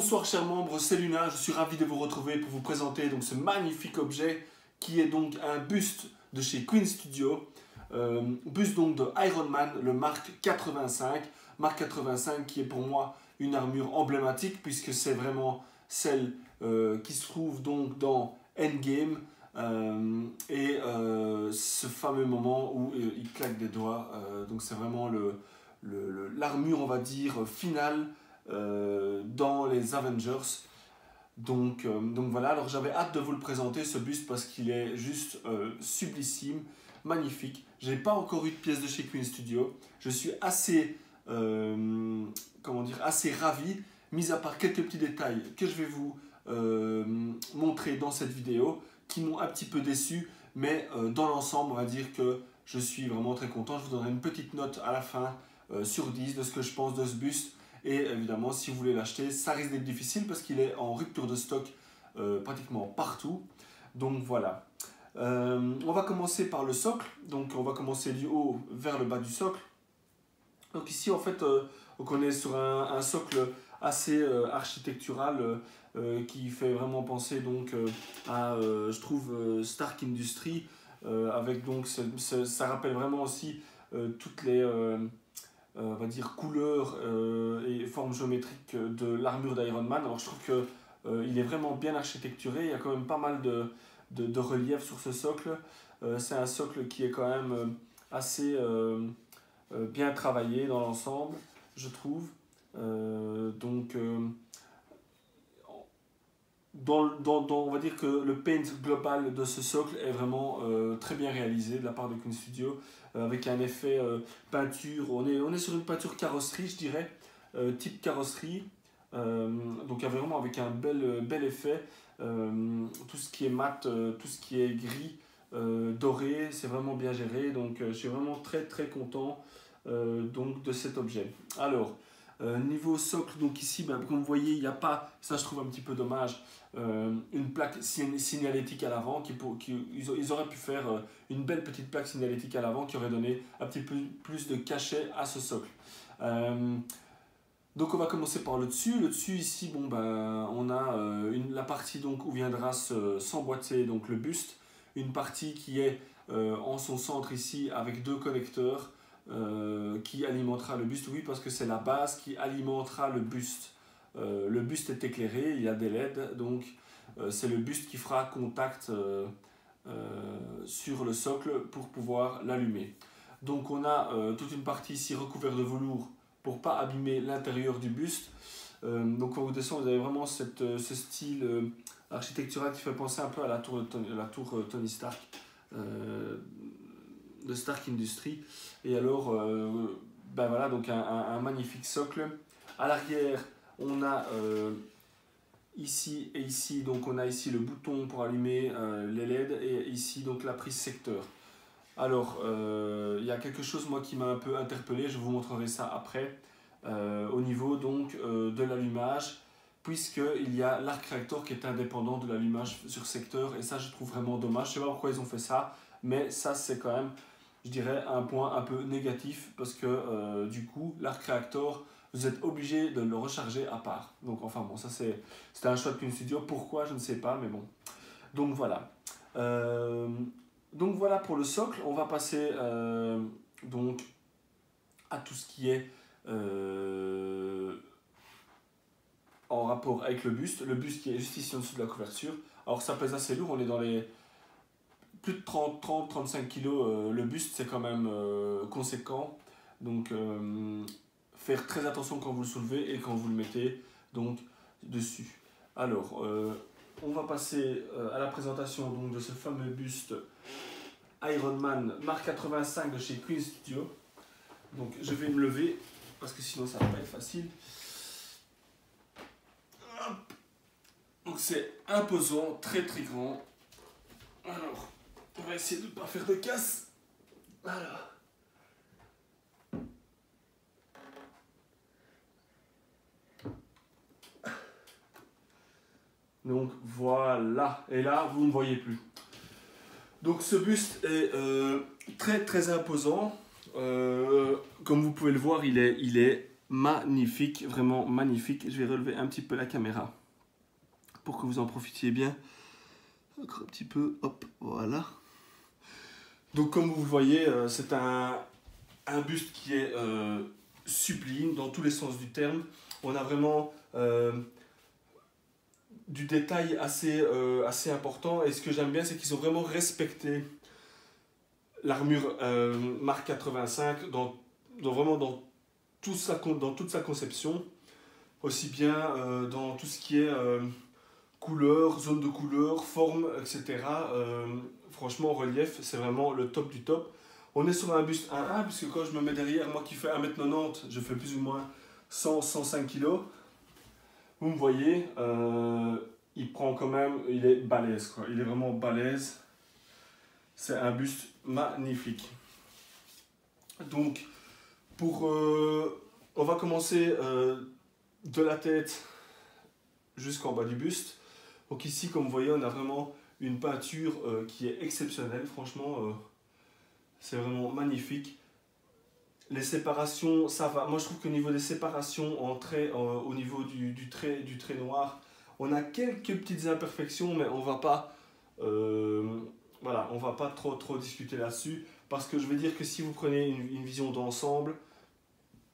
Bonsoir chers membres, c'est Luna, je suis ravi de vous retrouver pour vous présenter donc ce magnifique objet qui est donc un buste de chez Queen Studio, buste donc de Iron Man, le Mark 85, Mark 85 qui est pour moi une armure emblématique puisque c'est vraiment celle qui se trouve donc dans Endgame ce fameux moment où il claque des doigts, donc c'est vraiment l'armure on va dire finale dans les Avengers. Donc voilà, alors j'avais hâte de vous le présenter ce buste parce qu'il est juste sublissime, magnifique. Je n'ai pas encore eu de pièce de chez Queen Studio. Je suis assez, comment dire, assez ravi, mis à part quelques petits détails que je vais vous montrer dans cette vidéo qui m'ont un petit peu déçu, mais dans l'ensemble on va dire que je suis vraiment très content. Je vous donnerai une petite note à la fin sur 10 de ce que je pense de ce buste. Et évidemment, si vous voulez l'acheter, ça risque d'être difficile parce qu'il est en rupture de stock pratiquement partout. Donc voilà. On va commencer par le socle. Donc on va commencer du haut vers le bas du socle. Donc ici, en fait, on est sur un socle assez architectural qui fait vraiment penser donc à, je trouve, Stark Industries. Avec donc, ça rappelle vraiment aussi toutes les... on va dire couleurs et formes géométriques de l'armure d'Iron Man. Alors je trouve qu'il est vraiment bien architecturé, il y a quand même pas mal de relief sur ce socle. C'est un socle qui est quand même assez bien travaillé dans l'ensemble, je trouve. On va dire que le paint global de ce socle est vraiment très bien réalisé de la part de Queen Studio, avec un effet peinture. On est sur une peinture carrosserie, je dirais, type carrosserie. Donc vraiment avec un bel effet. Tout ce qui est mat, tout ce qui est gris, doré, c'est vraiment bien géré. Donc je suis vraiment très content donc, de cet objet. Alors, niveau socle, donc ici, comme vous voyez, il n'y a pas, ça je trouve un petit peu dommage, une plaque signalétique à l'avant. Ils auraient pu faire une belle petite plaque signalétique à l'avant qui aurait donné un petit peu plus de cachet à ce socle. Donc on va commencer par le dessus. Le dessus ici, bon, on a la partie donc, où viendra s'emboîter donc, le buste. Une partie qui est en son centre ici avec deux connecteurs. Qui alimentera le buste, oui, parce que c'est la base qui alimentera le buste. Le buste est éclairé, il y a des LED, donc c'est le buste qui fera contact sur le socle pour pouvoir l'allumer. Donc on a toute une partie ici recouverte de velours pour ne pas abîmer l'intérieur du buste. Donc quand vous descendez, vous avez vraiment ce style architectural qui fait penser un peu à la tour Tony Stark. De Stark Industries. Et alors voilà, donc un magnifique socle. À l'arrière on a ici et ici, donc on a ici le bouton pour allumer les LED et ici donc la prise secteur. Alors il y a quelque chose moi qui m'a un peu interpellé, je vous montrerai ça après, au niveau donc de l'allumage, puisqu'il y a l'arc réacteur qui est indépendant de l'allumage sur secteur, et ça je trouve vraiment dommage. Je sais pas pourquoi ils ont fait ça, mais ça c'est quand même, je dirais, un point un peu négatif, parce que du coup l'arc réacteur, vous êtes obligé de le recharger à part. Donc enfin bon, ça c'était un choix de Queen Studio, pourquoi je ne sais pas, mais bon. Donc voilà. Donc voilà pour le socle. On va passer donc à tout ce qui est en rapport avec le buste qui est juste ici en dessous de la couverture. Alors ça pèse assez lourd, on est dans les plus de 30-35 kg. Le buste c'est quand même conséquent, donc faire très attention quand vous le soulevez et quand vous le mettez donc dessus. Alors on va passer à la présentation donc, de ce fameux buste Iron Man Mark 85 de chez Queen Studio. Donc je vais me lever parce que sinon ça va pas être facile. Hop. Donc c'est imposant, très grand. Alors on va essayer de ne pas faire de casse. Alors. Donc voilà, et là vous ne voyez plus. Donc ce buste est très imposant. Comme vous pouvez le voir, il est magnifique, vraiment magnifique. Je vais relever un petit peu la caméra pour que vous en profitiez bien. Encore un petit peu, hop, voilà. Donc comme vous le voyez, c'est un buste qui est sublime dans tous les sens du terme. On a vraiment du détail assez important, et ce que j'aime bien, c'est qu'ils ont vraiment respecté l'armure Mark 85 vraiment dans toute sa conception, aussi bien dans tout ce qui est couleur, zone de couleur, forme, etc. Franchement, relief, c'est vraiment le top du top. On est sur un buste 1-1, puisque quand je me mets derrière, moi qui fais 1m90, je fais plus ou moins 100-105 kg. Vous me voyez, il prend quand même, il est balèze, quoi. Il est vraiment balèze. C'est un buste magnifique. Donc, on va commencer de la tête jusqu'en bas du buste. Donc ici, comme vous voyez, on a vraiment une peinture qui est exceptionnelle. Franchement, c'est vraiment magnifique. Les séparations, ça va. Moi, je trouve qu'au niveau des séparations en traits, au niveau du trait noir, on a quelques petites imperfections, mais on va pas, voilà, on va pas trop discuter là-dessus, parce que je veux dire que si vous prenez une vision d'ensemble,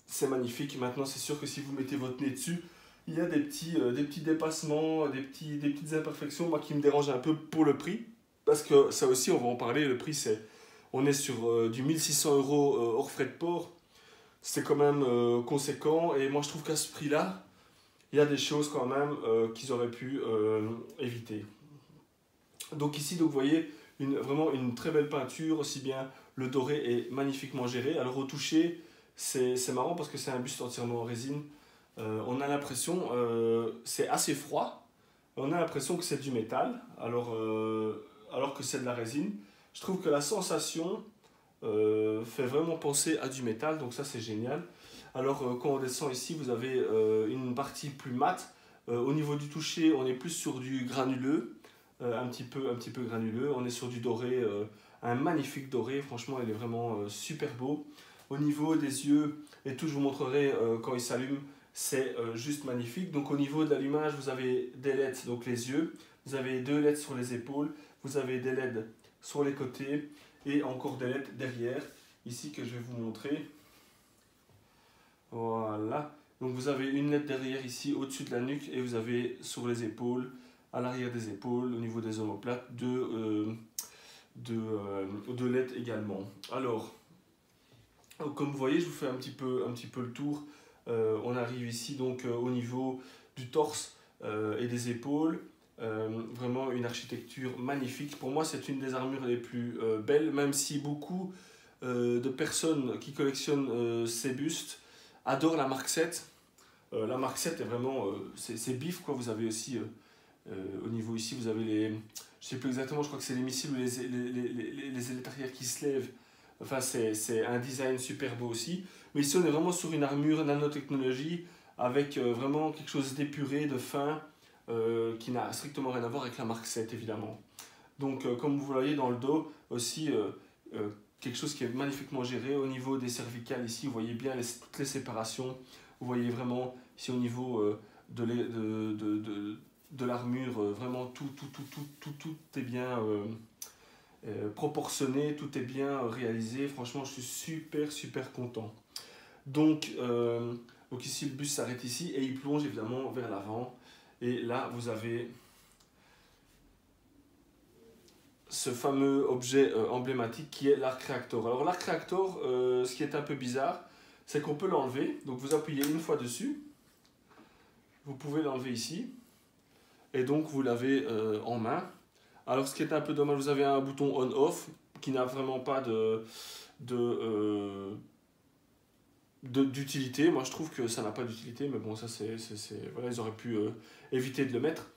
c'est magnifique. Maintenant, c'est sûr que si vous mettez votre nez dessus, il y a des petits dépassements, des petites imperfections, moi, qui me dérangent un peu pour le prix, parce que ça aussi, on va en parler. Le prix, on est sur du 1600 € hors frais de port. C'est quand même conséquent, et moi je trouve qu'à ce prix-là, il y a des choses quand même qu'ils auraient pu éviter. Donc ici, donc, vous voyez, vraiment une très belle peinture, aussi bien le doré est magnifiquement géré. Alors au toucher, c'est marrant parce que c'est un buste entièrement en résine. On a l'impression, c'est assez froid, on a l'impression que c'est du métal, alors que c'est de la résine. Je trouve que la sensation fait vraiment penser à du métal, donc ça c'est génial. Alors quand on descend ici, vous avez une partie plus mate. Au niveau du toucher, on est plus sur du granuleux, un petit peu granuleux. On est sur du doré, un magnifique doré, franchement il est vraiment super beau. Au niveau des yeux et tout, je vous montrerai quand il s'allume, c'est juste magnifique. Donc au niveau de l'allumage, vous avez des LED, donc les yeux, vous avez 2 LED sur les épaules, vous avez des LED sur les côtés, et encore des LED derrière, ici que je vais vous montrer. Voilà. Donc vous avez une LED derrière ici, au-dessus de la nuque, et vous avez sur les épaules, à l'arrière des épaules, au niveau des omoplates, deux LED également. Alors, comme vous voyez, je vous fais un petit peu le tour. On arrive ici donc au niveau du torse et des épaules. Vraiment une architecture magnifique. Pour moi, c'est une des armures les plus belles, même si beaucoup de personnes qui collectionnent ces bustes adorent la Mark 7. La Mark 7 est vraiment, c'est bif, quoi. Vous avez aussi, au niveau ici, vous avez les, je sais plus exactement, je crois que c'est les missiles ou les ailettes arrière qui se lèvent. Enfin, c'est un design super beau aussi. Mais ici, on est vraiment sur une armure nanotechnologie avec vraiment quelque chose d'épuré, de fin, qui n'a strictement rien à voir avec la Mark 7, évidemment. Donc, comme vous voyez dans le dos, aussi quelque chose qui est magnifiquement géré. Au niveau des cervicales, ici, vous voyez bien toutes les séparations. Vous voyez vraiment, ici, au niveau de l'armure, vraiment tout est bien proportionné, tout est bien réalisé. Franchement, je suis super content. Donc ici, le bus s'arrête ici et il plonge évidemment vers l'avant. Et là, vous avez ce fameux objet emblématique qui est l'arc réacteur. Alors l'arc réacteur, ce qui est un peu bizarre, c'est qu'on peut l'enlever. Donc vous appuyez une fois dessus, vous pouvez l'enlever ici, et donc vous l'avez en main. Alors ce qui est un peu dommage, vous avez un bouton on-off qui n'a vraiment pas d'utilité. Moi je trouve que ça n'a pas d'utilité, mais bon, ça c'est voilà, ils auraient pu éviter de le mettre.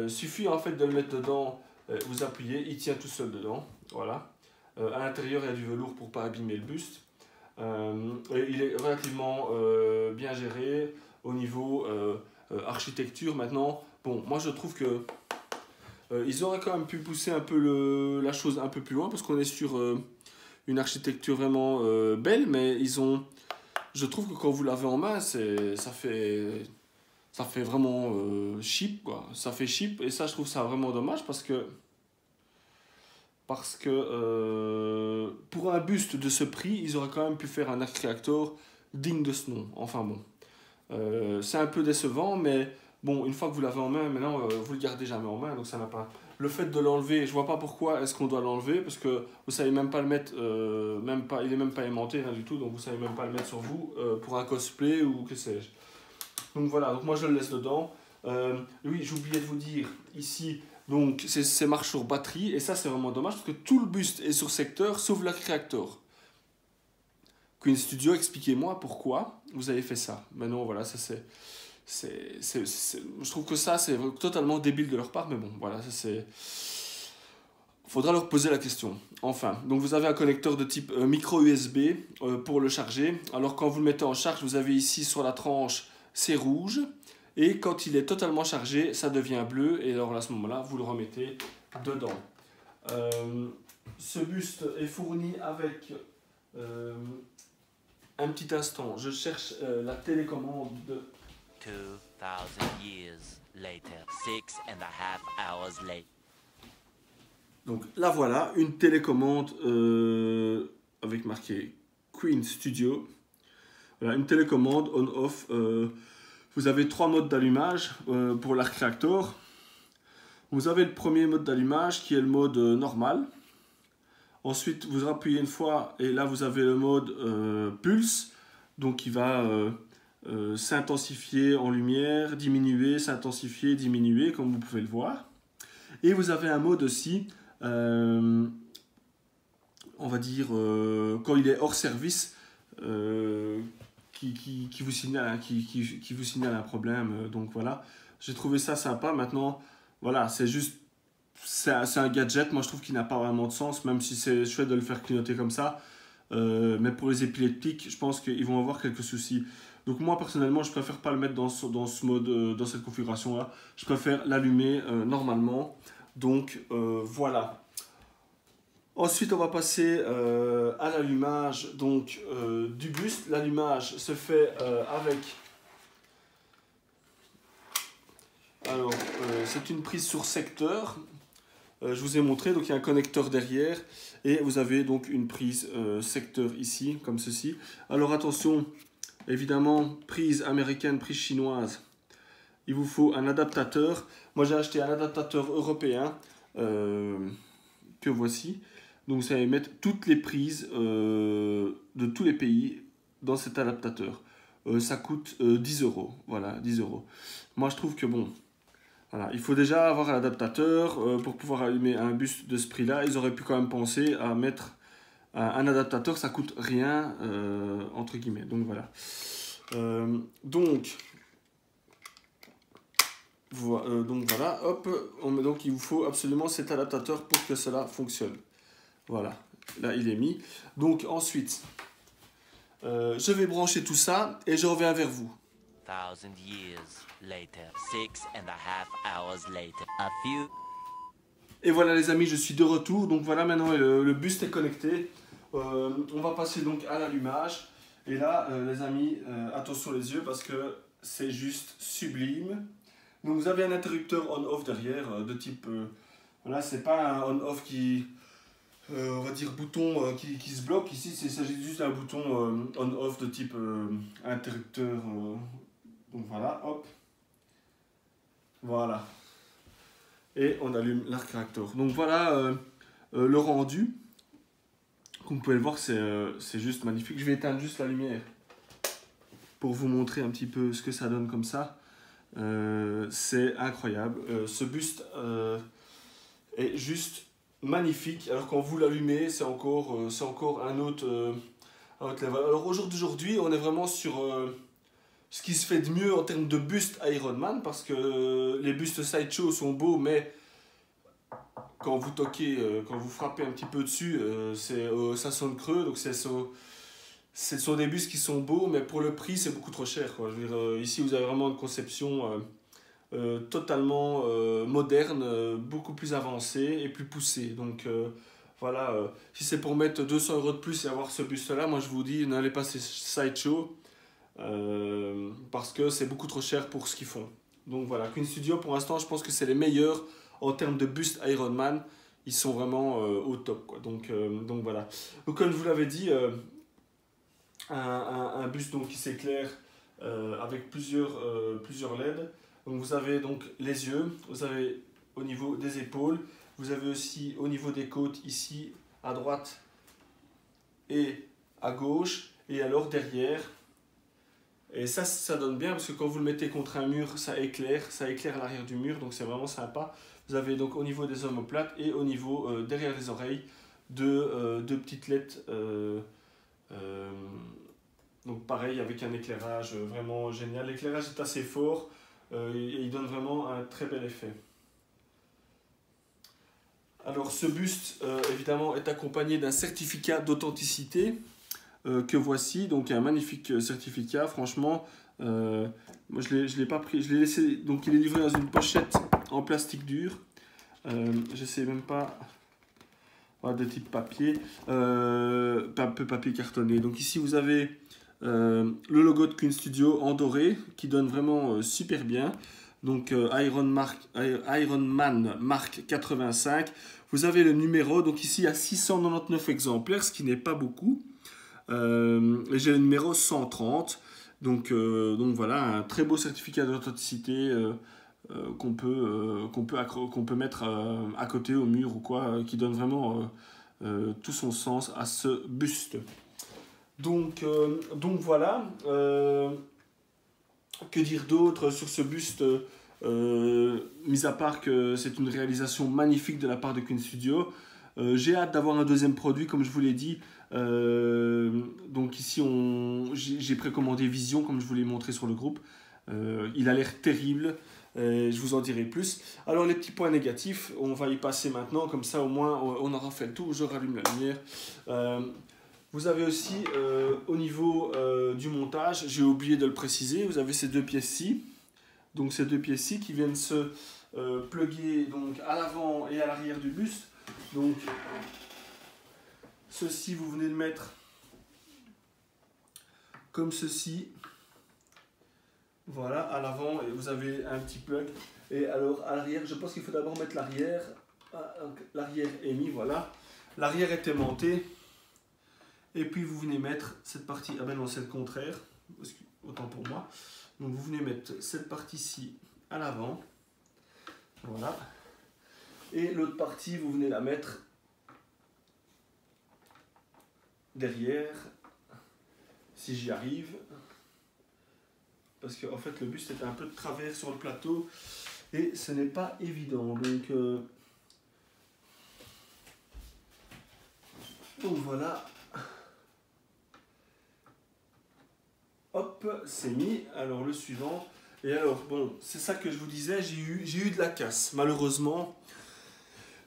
Suffit en fait de le mettre dedans, vous appuyez, il tient tout seul dedans, voilà. À l'intérieur il y a du velours pour ne pas abîmer le buste. Et il est relativement bien géré au niveau architecture. Maintenant, bon, moi je trouve que ils auraient quand même pu pousser un peu la chose un peu plus loin, parce qu'on est sur une architecture vraiment belle, mais ils ont je trouve que quand vous l'avez en main, ça fait vraiment cheap, quoi. Ça fait cheap, et ça, je trouve ça vraiment dommage parce que pour un buste de ce prix, ils auraient quand même pu faire un arc reactor digne de ce nom. Enfin bon, c'est un peu décevant, mais bon, une fois que vous l'avez en main, maintenant, vous le gardez jamais en main, donc ça n'a pas... Le fait de l'enlever, je vois pas pourquoi est-ce qu'on doit l'enlever, parce que vous savez même pas le mettre, même pas, il est même pas aimanté, rien du tout, donc vous savez même pas le mettre sur vous pour un cosplay ou que sais-je. Donc voilà, donc moi je le laisse dedans. Oui, j'oubliais de vous dire, ici, donc c'est marche sur batterie, et ça c'est vraiment dommage, parce que tout le buste est sur secteur, sauf l'arc reactor. Queen Studio, expliquez-moi pourquoi vous avez fait ça. Maintenant, voilà, ça c'est... Je trouve que ça, c'est totalement débile de leur part, mais bon, voilà, ça c'est... Faudra leur poser la question. Enfin, donc vous avez un connecteur de type micro USB pour le charger. Alors quand vous le mettez en charge, vous avez ici sur la tranche, c'est rouge. Et quand il est totalement chargé, ça devient bleu. Et alors à ce moment-là, vous le remettez dedans. Ce buste est fourni avec... un petit instant, je cherche la télécommande de... 2000 years later, 6.5 hours later. Donc là voilà, une télécommande avec marqué Queen Studio. Voilà, une télécommande on-off. Vous avez 3 modes d'allumage pour l'arc reactor. Vous avez le premier mode d'allumage qui est le mode normal. Ensuite, vous appuyez une fois et là vous avez le mode pulse. Donc il va s'intensifier en lumière, diminuer, s'intensifier, diminuer comme vous pouvez le voir. Et vous avez un mode aussi... on va dire quand il est hors service qui vous signale qui vous signale un problème, donc voilà, j'ai trouvé ça sympa. Maintenant voilà, c'est juste c'est un gadget, moi je trouve qu'il n'a pas vraiment de sens, même si c'est chouette de le faire clignoter comme ça, mais pour les épileptiques je pense qu'ils vont avoir quelques soucis. Donc moi personnellement je préfère pas le mettre dans ce mode, dans cette configuration là, je préfère l'allumer normalement. Donc voilà. Ensuite, on va passer à l'allumage du buste. L'allumage se fait avec... Alors, c'est une prise sur secteur. Je vous ai montré, donc il y a un connecteur derrière. Et vous avez donc une prise secteur ici, comme ceci. Alors attention, évidemment, prise américaine, prise chinoise. Il vous faut un adaptateur. Moi, j'ai acheté un adaptateur européen que voici. Donc vous allez mettre toutes les prises de tous les pays dans cet adaptateur. Ça coûte 10 €. Voilà, 10 €. Moi je trouve que bon, voilà, il faut déjà avoir un adaptateur pour pouvoir allumer un buste de ce prix-là. Ils auraient pu quand même penser à mettre un adaptateur, ça coûte rien, entre guillemets. Donc voilà. Donc voilà, hop, donc il vous faut absolument cet adaptateur pour que cela fonctionne. Voilà, là il est mis. Donc ensuite, je vais brancher tout ça et je reviens vers vous. 1000 years later, 6.5 hours later, a few... Et voilà les amis, je suis de retour. Donc voilà, maintenant le buste est connecté. On va passer donc à l'allumage. Et là, les amis, attention les yeux parce que c'est juste sublime. Donc vous avez un interrupteur on-off derrière de type... voilà, c'est pas un on-off qui... on va dire bouton qui se bloque. Ici, il s'agit juste d'un bouton on-off de type interrupteur. Donc voilà, hop. Voilà. Et on allume l'arc reactor. Donc voilà le rendu. Comme vous pouvez le voir, c'est juste magnifique. Je vais éteindre juste la lumière pour vous montrer un petit peu ce que ça donne comme ça. C'est incroyable. Ce buste est juste magnifique. Alors quand vous l'allumez, c'est encore un autre level. Alors aujourd'hui, on est vraiment sur ce qui se fait de mieux en termes de buste Iron Man, parce que les bustes Sideshow sont beaux, mais quand vous toquez, quand vous frappez un petit peu dessus, ça sonne creux. Donc ce sont des bustes qui sont beaux, mais pour le prix, c'est beaucoup trop cher, quoi. Je veux dire, ici, vous avez vraiment une conception totalement moderne, beaucoup plus avancée et plus poussée. Donc voilà, si c'est pour mettre 200 € de plus et avoir ce buste-là, moi je vous dis, n'allez pas chez Sideshow, parce que c'est beaucoup trop cher pour ce qu'ils font. Donc voilà, Queen Studio, pour l'instant, je pense que c'est les meilleurs en termes de buste Iron Man. Ils sont vraiment au top, quoi. Donc voilà. Donc comme je vous l'avais dit, un buste donc, qui s'éclaire avec plusieurs LED. Donc vous avez donc les yeux, vous avez au niveau des épaules, vous avez aussi au niveau des côtes ici à droite et à gauche, et alors derrière. Et ça donne bien parce que quand vous le mettez contre un mur, ça éclaire l'arrière du mur, donc c'est vraiment sympa. Vous avez donc au niveau des omoplates et au niveau derrière les oreilles deux petites LED. Donc pareil avec un éclairage vraiment génial. L'éclairage est assez fort et il donne vraiment un très bel effet. Alors ce buste évidemment est accompagné d'un certificat d'authenticité que voici, donc un magnifique certificat, franchement. Moi je l'ai pas pris, je l'ai laissé, donc il est livré dans une pochette en plastique dur. Je sais même pas, de type papier, papier cartonné. Donc ici vous avez le logo de Queen Studio en doré qui donne vraiment super bien. Donc Iron Man marque 85. Vous avez le numéro, donc ici il y a 699 exemplaires, ce qui n'est pas beaucoup. Et j'ai le numéro 130. Donc voilà, un très beau certificat d'authenticité qu'on peut mettre à côté au mur ou quoi, qui donne vraiment tout son sens à ce buste. Donc voilà. Que dire d'autre sur ce buste, mis à part que c'est une réalisation magnifique de la part de Queen Studio. J'ai hâte d'avoir un deuxième produit, comme je vous l'ai dit. Donc ici, j'ai précommandé Vision, comme je vous l'ai montré sur le groupe. Il a l'air terrible. Je vous en dirai plus. Alors les petits points négatifs, on va y passer maintenant. Comme ça, au moins, on aura fait le tour. Je rallume la lumière. Vous avez aussi, au niveau du montage, j'ai oublié de le préciser, vous avez ces deux pièces-ci. Donc ces deux pièces-ci qui viennent se plugger donc, à l'avant et à l'arrière du buste. Donc ceci, vous venez de mettre comme ceci. Voilà, à l'avant, et vous avez un petit plug. Et alors à l'arrière, je pense qu'il faut d'abord mettre l'arrière. L'arrière est mis, voilà. L'arrière est aimanté. Et puis vous venez mettre cette partie, ah ben non c'est le contraire, autant pour moi. Donc vous venez mettre cette partie-ci à l'avant, voilà. Et l'autre partie vous venez la mettre derrière, si j'y arrive. Parce qu'en fait le buste est un peu de travers sur le plateau et ce n'est pas évident. Donc voilà. Hop, c'est mis. Alors le suivant. Et alors, bon, c'est ça que je vous disais, j'ai eu de la casse. Malheureusement,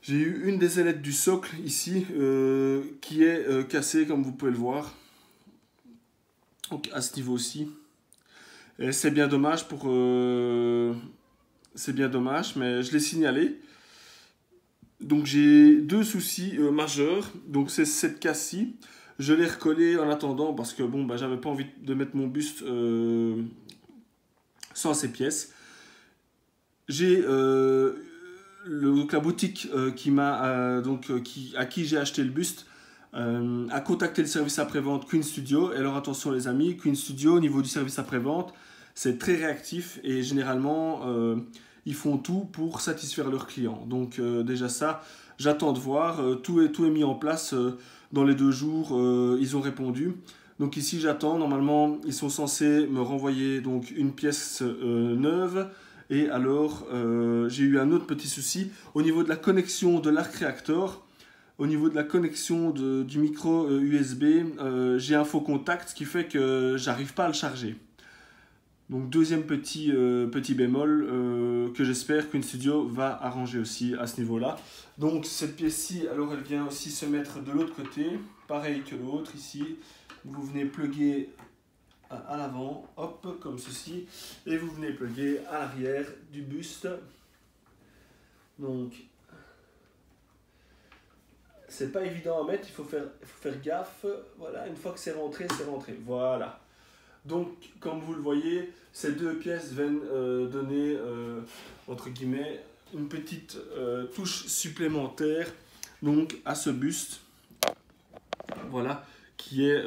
j'ai eu une des ailettes du socle ici qui est cassée, comme vous pouvez le voir. Donc à ce niveau-ci. Et c'est bien dommage c'est bien dommage, mais je l'ai signalé. Donc j'ai deux soucis majeurs. Donc c'est cette casse-ci. Je l'ai recollé en attendant parce que bon, j'avais pas envie de mettre mon buste sans ces pièces. J'ai la boutique à qui j'ai acheté le buste a contacté le service après-vente Queen Studio. Et alors attention les amis, Queen Studio au niveau du service après-vente, c'est très réactif et généralement ils font tout pour satisfaire leurs clients. Donc déjà ça, j'attends de voir. Tout est mis en place. Dans les 2 jours, ils ont répondu. Donc ici, j'attends. Normalement, ils sont censés me renvoyer donc, une pièce neuve. Et alors, j'ai eu un autre petit souci. Au niveau de la connexion de l'Arc Reactor, au niveau de la connexion du micro USB, j'ai un faux contact, ce qui fait que j'arrive pas à le charger. Donc deuxième petit bémol que j'espère qu'Queen Studio va arranger aussi à ce niveau-là. Donc cette pièce-ci, alors elle vient aussi se mettre de l'autre côté, pareil que l'autre ici. Vous venez plugger à l'avant, hop, comme ceci, et vous venez plugger à l'arrière du buste. Donc c'est pas évident à mettre, il faut faire gaffe. Voilà, une fois que c'est rentré, c'est rentré. Voilà. Donc, comme vous le voyez, ces deux pièces viennent donner, entre guillemets, une petite touche supplémentaire donc, à ce buste. Voilà, qui est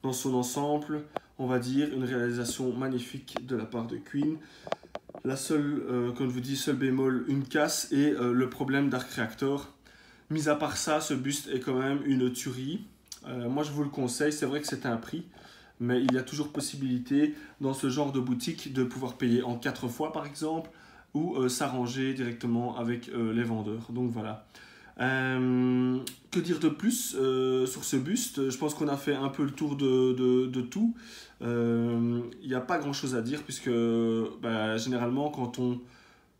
dans son ensemble, on va dire, une réalisation magnifique de la part de Queen. La seule, comme je vous dis, seul bémol, une casse et le problème d'Arc Reactor. Mis à part ça, ce buste est quand même une tuerie. Moi, je vous le conseille, c'est vrai que c'est un prix, mais il y a toujours possibilité dans ce genre de boutique de pouvoir payer en 4 fois, par exemple, ou s'arranger directement avec les vendeurs. Donc voilà. Que dire de plus sur ce buste? Je pense qu'on a fait un peu le tour de tout. Il n'y a pas grand chose à dire puisque généralement quand on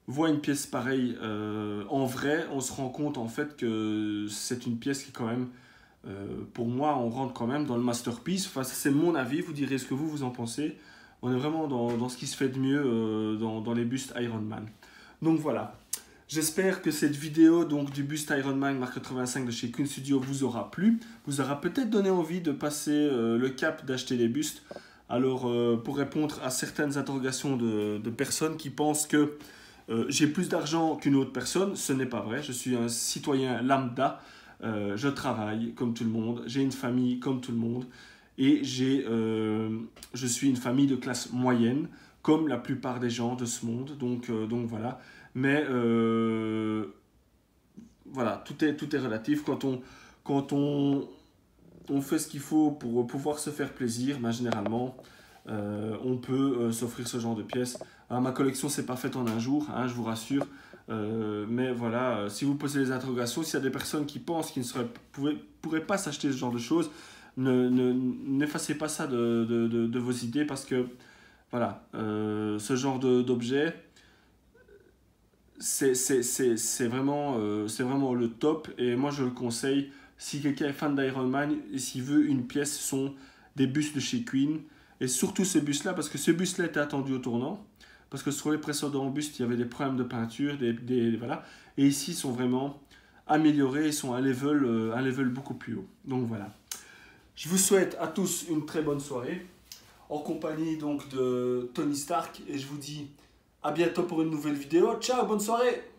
voit une pièce pareille en vrai, on se rend compte en fait que c'est une pièce qui quand même, pour moi, on rentre quand même dans le masterpiece. Enfin, c'est mon avis, vous direz ce que vous en pensez. On est vraiment dans ce qui se fait de mieux dans les bustes Iron Man. Donc voilà. J'espère que cette vidéo donc, du buste Iron Man Mark 85 de chez Queen Studio vous aura plu, vous aura peut-être donné envie de passer le cap d'acheter des bustes. Alors pour répondre à certaines interrogations de personnes qui pensent que j'ai plus d'argent qu'une autre personne, ce n'est pas vrai. Je suis un citoyen lambda, je travaille comme tout le monde, j'ai une famille comme tout le monde et je suis une famille de classe moyenne comme la plupart des gens de ce monde. Donc voilà. Mais voilà, tout est relatif. Quand on fait ce qu'il faut pour pouvoir se faire plaisir, généralement, on peut s'offrir ce genre de pièces. Alors, ma collection, c'est pas faite en un jour, hein, je vous rassure. Mais voilà, si vous posez des interrogations, s'il y a des personnes qui pensent qu'ils ne pourraient pas s'acheter ce genre de choses, n'effacez pas ça de vos idées parce que voilà, ce genre d'objet, c'est vraiment le top et moi je le conseille si quelqu'un est fan d'Iron Man et s'il veut une pièce, ce sont des bustes de chez Queen et surtout ce buste là parce que ce buste là était attendu au tournant parce que sur les précédents bustes il y avait des problèmes de peinture voilà, et ici ils sont vraiment améliorés, ils sont à un level beaucoup plus haut. Donc voilà, je vous souhaite à tous une très bonne soirée en compagnie donc de Tony Stark et je vous dis à bientôt pour une nouvelle vidéo. Ciao, bonne soirée!